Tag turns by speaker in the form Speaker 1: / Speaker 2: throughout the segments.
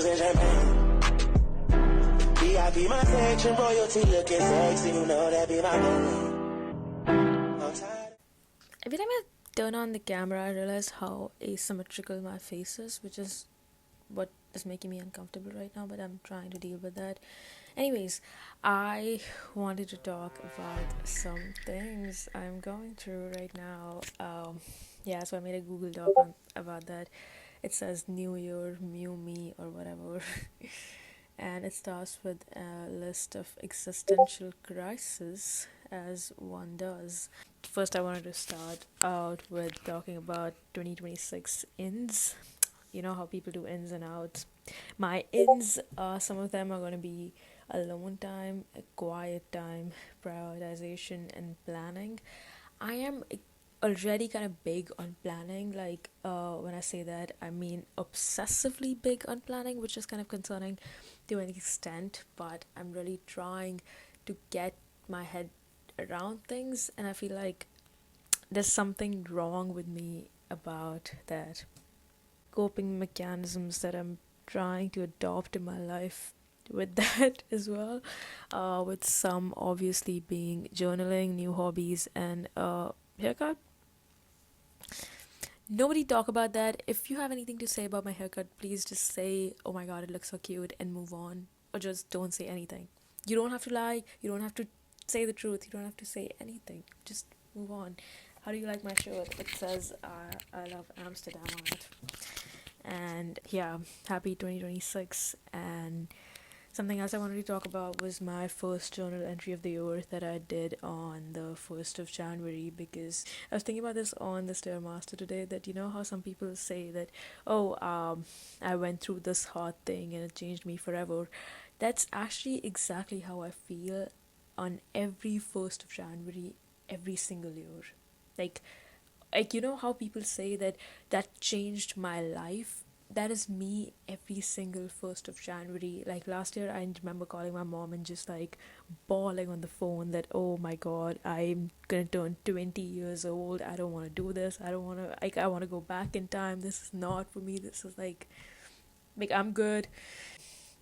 Speaker 1: and champagne. VIP my section, royalty looking sexy, you know that be my thing. I'm tired.
Speaker 2: Every time I turn on the camera, I realize how asymmetrical my face is, which is what is making me uncomfortable right now, but I'm trying to deal with that. Anyways, I wanted to talk about some things I'm going through right now. Yeah, so I made a Google Doc about that. It says New Year, Mew Me, or whatever. And it starts with a list of existential crises, as one does. First, I wanted to start out with talking about 2026 ins. You know how people do ins and outs. My ins, some of them are going to be alone time, a quiet time, prioritization, and planning. I am already kind of big on planning. Like, when I say that, I mean obsessively big on planning, which is kind of concerning to an extent, but I'm really trying to get my head around things, and I feel like there's something wrong with me about that. Coping mechanisms that I'm trying to adopt in my life with that as well, with some obviously being journaling, new hobbies, and haircut. Nobody talk about that. If you have anything to say about my haircut, please just say, oh my god, it looks so cute, and move on. Or just don't say anything. You don't have to lie. You don't have to say the truth. You don't have to say anything. Just move on. How do you like my shirt? It says, I love Amsterdam on it. And yeah, happy 2026. And something else I wanted to talk about was my first journal entry of the year that I did on the 1st of January, because I was thinking about this on the Stairmaster today, that you know how some people say that, oh, I went through this hard thing and it changed me forever. That's actually exactly how I feel on every 1st of January, every single year. Like, you know how people say that changed my life. That is me every single 1st of January. Like last year, I remember calling my mom and just like bawling on the phone that, oh my god, I'm gonna turn 20 years old. I don't want to do this. I don't want to, like, I want to go back in time. This is not for me. This is like I'm good.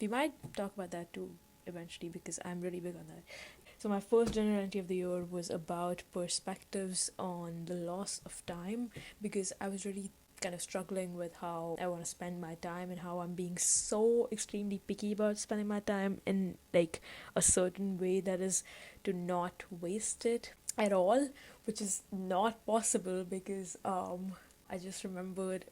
Speaker 2: We might talk about that too eventually, because I'm really big on that. So my first journal entry of the year was about perspectives on the loss of time, because I was really kind of struggling with how I want to spend my time and how I'm being so extremely picky about spending my time in like a certain way that is to not waste it at all, which is not possible because I just remembered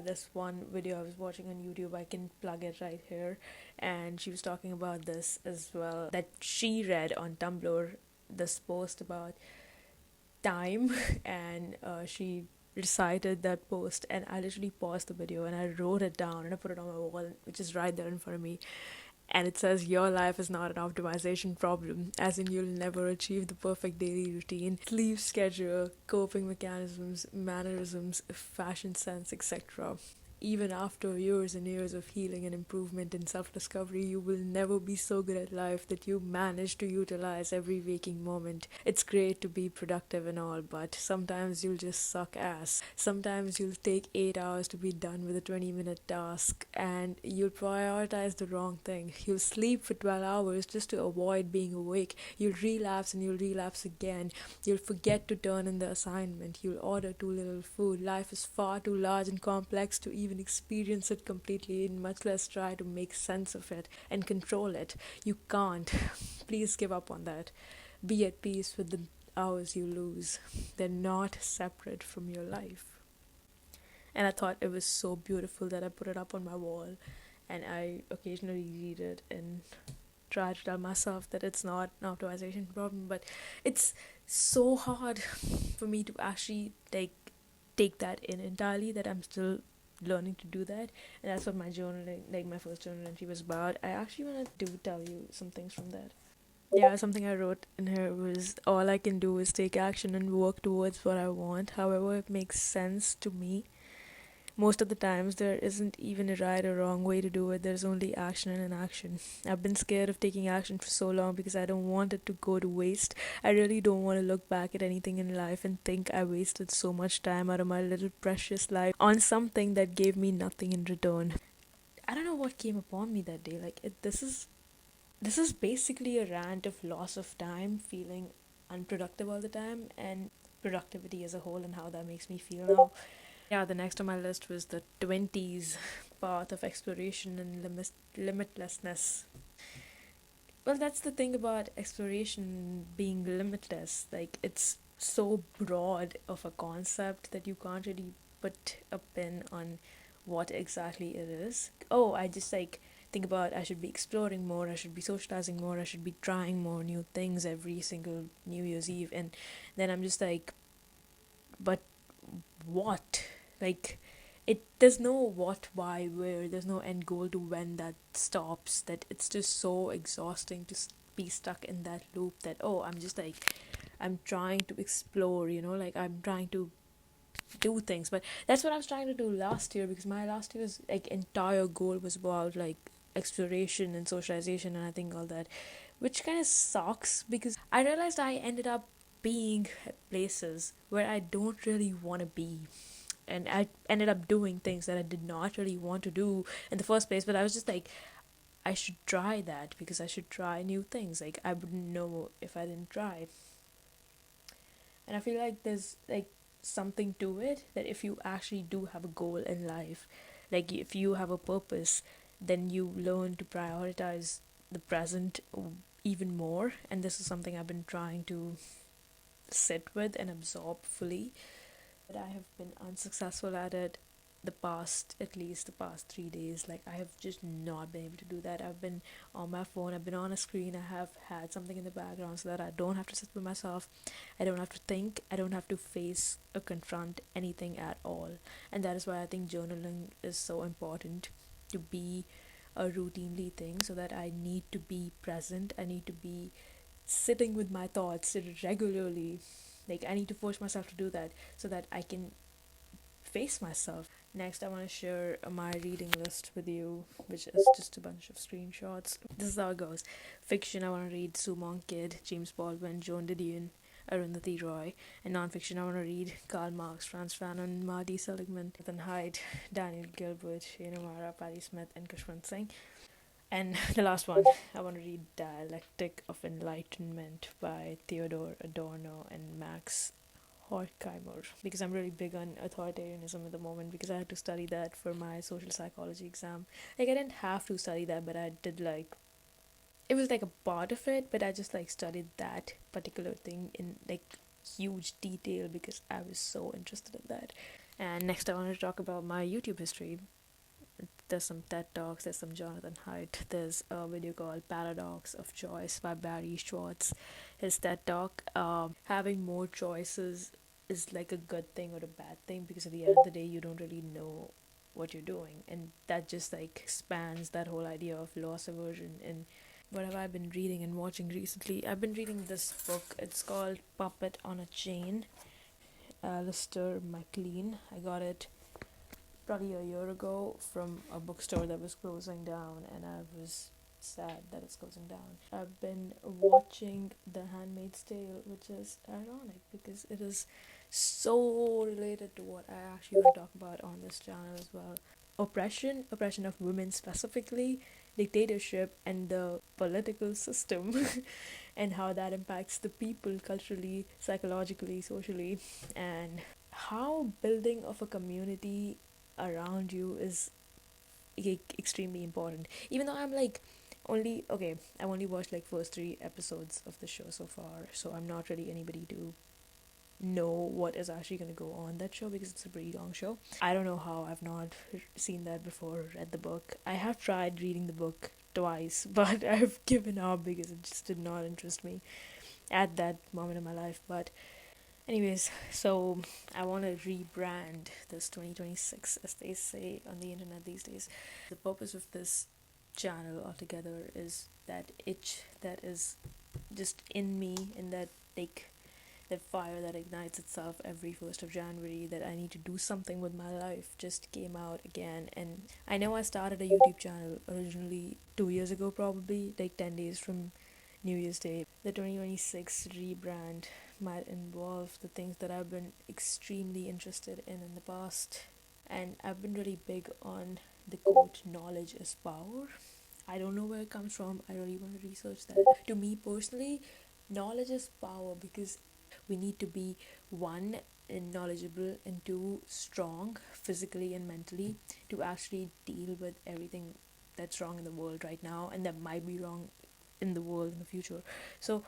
Speaker 2: this one video I was watching on YouTube. I can plug it right here. And she was talking about this as well, that she read on Tumblr, this post about time, and she recited that post, and I literally paused the video and I wrote it down and I put it on my wall, which is right there in front of me. And it says, your life is not an optimization problem, as in you'll never achieve the perfect daily routine, sleep schedule, coping mechanisms, mannerisms, fashion sense, etc. Even after years and years of healing and improvement and self-discovery, you will never be so good at life that you manage to utilize every waking moment. It's great to be productive and all, but sometimes you'll just suck ass. Sometimes you'll take 8 hours to be done with a 20-minute task, and you'll prioritize the wrong thing. You'll sleep for 12 hours just to avoid being awake. You'll relapse and you'll relapse again. You'll forget to turn in the assignment. You'll order too little food. Life is far too large and complex to even experience it completely, and much less try to make sense of it and control it. You can't. Please give up on that. Be at peace with the hours you lose. They're not separate from your life. And I thought it was so beautiful that I put it up on my wall, and I occasionally read it and try to tell myself that it's not an optimization problem, but it's so hard for me to actually take that in entirely, that I'm still learning to do that. And that's what my journaling, like my first journal entry, was about. I actually want to tell you some things from that. Yeah, something I wrote in here was, all I can do is take action and work towards what I want, however it makes sense to me. Most of the times, there isn't even a right or wrong way to do it. There's only action and inaction. I've been scared of taking action for so long because I don't want it to go to waste. I really don't want to look back at anything in life and think I wasted so much time out of my little precious life on something that gave me nothing in return. I don't know what came upon me that day. Like this is basically a rant of loss of time, feeling unproductive all the time, and productivity as a whole, and how that makes me feel now. Yeah, the next on my list was the 20s path of exploration and limitlessness. Well, that's the thing about exploration being limitless. Like, it's so broad of a concept that you can't really put a pin on what exactly it is. Oh, I just like think about I should be exploring more, I should be socializing more, I should be trying more new things every single New Year's Eve. And then I'm just like, but what? Like, there's no what, why, where, there's no end goal to when that stops. That it's just so exhausting to be stuck in that loop that, oh, I'm just like, I'm trying to explore, like I'm trying to do things. But that's what I was trying to do last year, because my last year's like entire goal was about like exploration and socialization and I think all that, which kind of sucks because I realized I ended up being at places where I don't really want to be, and I ended up doing things that I did not really want to do in the first place. But I was just like, I should try that because I should try new things. Like, I wouldn't know if I didn't try. And I feel like there's like something to it, that if you actually do have a goal in life, like if you have a purpose, then you learn to prioritize the present even more. And this is something I've been trying to sit with and absorb fully, but I have been unsuccessful at it at least the past 3 days. Like, I have just not been able to do that. I've been on my phone, I've been on a screen, I have had something in the background so that I don't have to sit with myself, I don't have to think, I don't have to face or confront anything at all. And that is why I think journaling is so important to be a routinely thing, so that I need to be present, I need to be sitting with my thoughts regularly. Like, I need to force myself to do that so that I can face myself. Next, I want to share my reading list with you, which is just a bunch of screenshots. This is how it goes. Fiction, I want to read Sue Monk Kidd, James Baldwin, Joan Didion, Arundhati Roy. And non-fiction, I want to read Karl Marx, Frantz Fanon, Marty Seligman, Nathan Hyde, Daniel Gilbert, Shane O'Mara, Patti Smith, and Kushwant Singh. And the last one, I want to read Dialectic of Enlightenment by Theodore Adorno and Max Horkheimer, because I'm really big on authoritarianism at the moment, because I had to study that for my social psychology exam. Like, I didn't have to study that, but I did, like, it was like a part of it, but I just like studied that particular thing in like huge detail because I was so interested in that. And next I want to talk about my YouTube history. There's some TED Talks, there's some Jonathan Haidt, there's a video called Paradox of Choice by Barry Schwartz. His TED Talk, having more choices is like a good thing or a bad thing, because at the end of the day, you don't really know what you're doing. And that just like expands that whole idea of loss aversion. And what have I been reading and watching recently? I've been reading this book. It's called Puppet on a Chain, Alistair MacLean. I got it probably a year ago from a bookstore that was closing down, and I was sad that it's closing down. I've been watching The Handmaid's Tale, which is ironic because it is so related to what I actually want to talk about on this channel as well. Oppression of women specifically, dictatorship, and the political system, and how that impacts the people culturally, psychologically, socially, and how building of a community around you is extremely important. Even though I'm like I've only watched like first 3 episodes of the show so far, so I'm not really anybody to know what is actually going to go on that show, because it's a pretty long show. I don't know how I've not seen that before, read the book. I have tried reading the book twice, but I've given up because it just did not interest me at that moment in my life. But anyways, so I want to rebrand this 2026, as they say on the internet these days. The purpose of this channel altogether is that itch that is just in me, in that like that fire that ignites itself every 1st of January, that I need to do something with my life, just came out again. And I know I started a YouTube channel originally 2 years ago, probably like 10 days from New Year's Day. The 2026 rebrand might involve the things that I've been extremely interested in the past. And I've been really big on the quote, knowledge is power. I don't know where it comes from. I really want to research that. To me personally, knowledge is power because we need to be one, knowledgeable, and two, strong physically and mentally to actually deal with everything that's wrong in the world right now and that might be wrong in the world in the future. So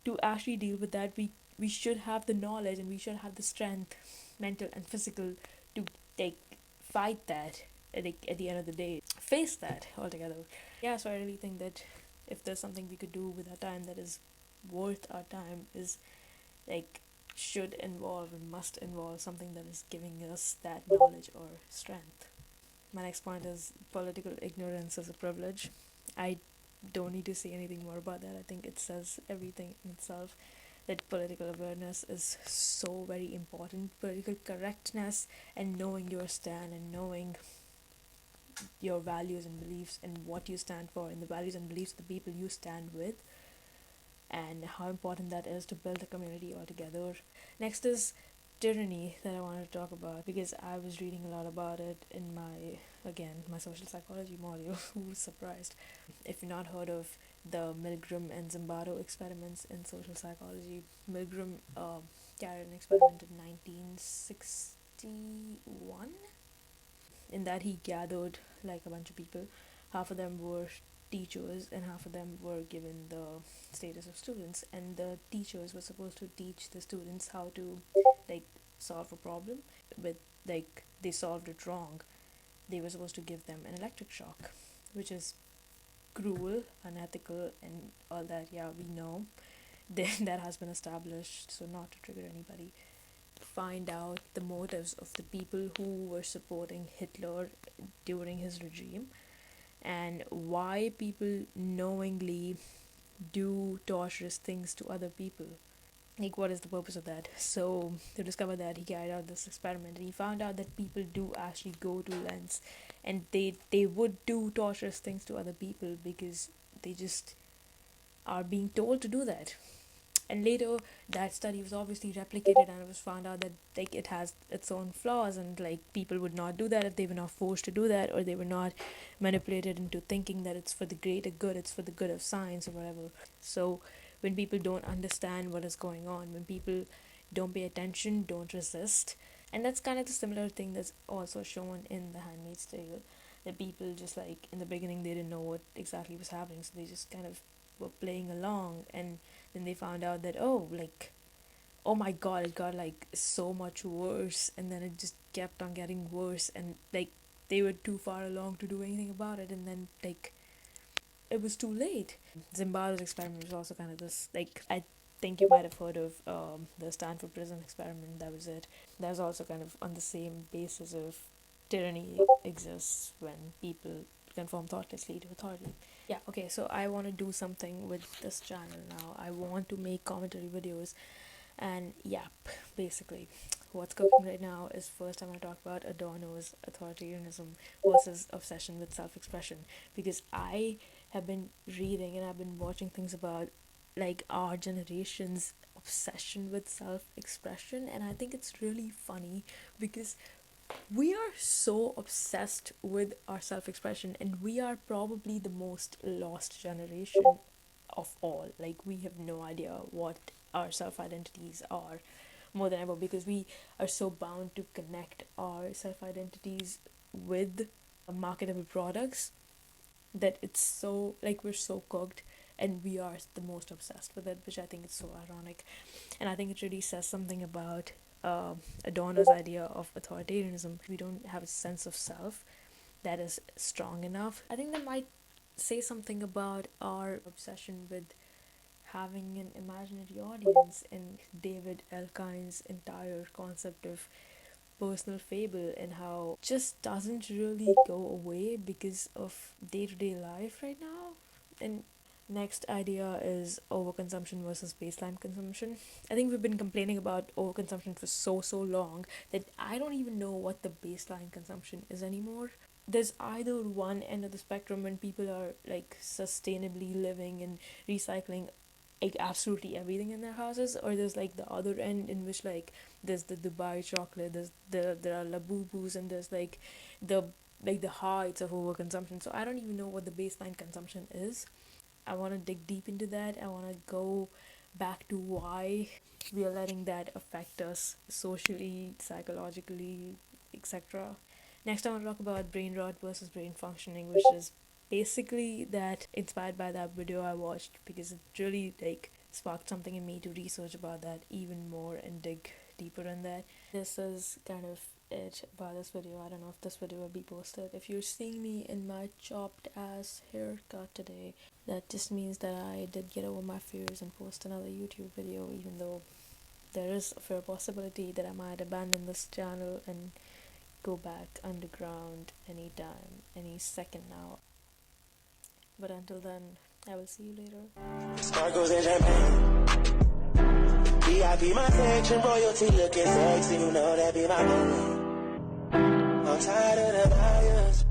Speaker 2: to actually deal with that, we should have the knowledge and we should have the strength, mental and physical, to like fight that at the end of the day, face that altogether. Yeah, so I really think that if there's something we could do with our time that is worth our time, is like should involve and must involve something that is giving us that knowledge or strength. My next point is political ignorance is a privilege. I don't need to say anything more about that. I think it says everything in itself, that political awareness is so very important. Political correctness and knowing your stand and knowing your values and beliefs and what you stand for and the values and beliefs of the people you stand with, and how important that is to build a community altogether. Next is tyranny that I want to talk about because I was reading a lot about it in my, again, my social psychology module. Who was surprised? If you've not heard of the Milgram and Zimbardo experiments in social psychology, Milgram carried an experiment in 1961. In that, he gathered like a bunch of people. Half of them were teachers and half of them were given the status of students, and the teachers were supposed to teach the students how to like solve a problem. But like they solved it wrong, they were supposed to give them an electric shock, which is cruel, unethical, and all that. Yeah, we know that has been established, so not to trigger anybody. Find out the motives of the people who were supporting Hitler during his regime and why people knowingly do torturous things to other people. Like, what is the purpose of that? So, to discover that, he carried out this experiment and he found out that people do actually go to lengths and they would do torturous things to other people because they just are being told to do that. And later, that study was obviously replicated and it was found out that like it has its own flaws and like people would not do that if they were not forced to do that, or they were not manipulated into thinking that it's for the greater good, it's for the good of science or whatever. So when people don't understand what is going on, when people don't pay attention, don't resist, and that's kind of the similar thing that's also shown in The Handmaid's Tale, that people just like in the beginning they didn't know what exactly was happening, so they just kind of were playing along, and then they found out that, oh, like, oh my god, it got like so much worse, and then it just kept on getting worse, and like they were too far along to do anything about it, and then like it was too late. Zimbardo's experiment was also kind of this, like, I think you might have heard of the Stanford Prison experiment. That was it. That was also kind of on the same basis of tyranny exists when people conform thoughtlessly to authority. Yeah, okay, so I want to do something with this channel now. I want to make commentary videos, and yep, basically, what's cooking right now is first I'm going to talk about Adorno's authoritarianism versus obsession with self expression, because I have been reading and I've been watching things about like our generation's obsession with self expression, and I think it's really funny because we are so obsessed with our self expression, and we are probably the most lost generation of all. Like, we have no idea what our self identities are more than ever because we are so bound to connect our self identities with marketable products that it's so like we're so cooked and we are the most obsessed with it, which I think is so ironic. And I think it really says something about Adorno's idea of authoritarianism. We don't have a sense of self that is strong enough. I think that might say something about our obsession with having an imaginary audience and David Elkind's entire concept of personal fable and how it just doesn't really go away because of day-to-day life right now. And next idea is overconsumption versus baseline consumption. I think we've been complaining about overconsumption for so long that I don't even know what the baseline consumption is anymore. There's either one end of the spectrum when people are like sustainably living and recycling like absolutely everything in their houses, or there's like the other end in which like there's the Dubai chocolate, there are Labubus, and there's like the like the heights of overconsumption. So I don't even know what the baseline consumption is. I want to dig deep into that. I want to go back to why we are letting that affect us socially, psychologically, etc. Next, I want to talk about brain rot versus brain functioning, which is basically that inspired by that video I watched, because it really like sparked something in me to research about that even more and dig deeper in that. This is kind of it about this video. I don't know if this video will be posted. If you're seeing me in my chopped ass haircut today, that just means that I did get over my fears and post another YouTube video, even though there is a fair possibility that I might abandon this channel and go back underground anytime, any second now. But until then, I will see you later.
Speaker 1: Sparkles and champagne. VIP my section, royalty looking sexy, you know that be my name. I'm tired of the buyers.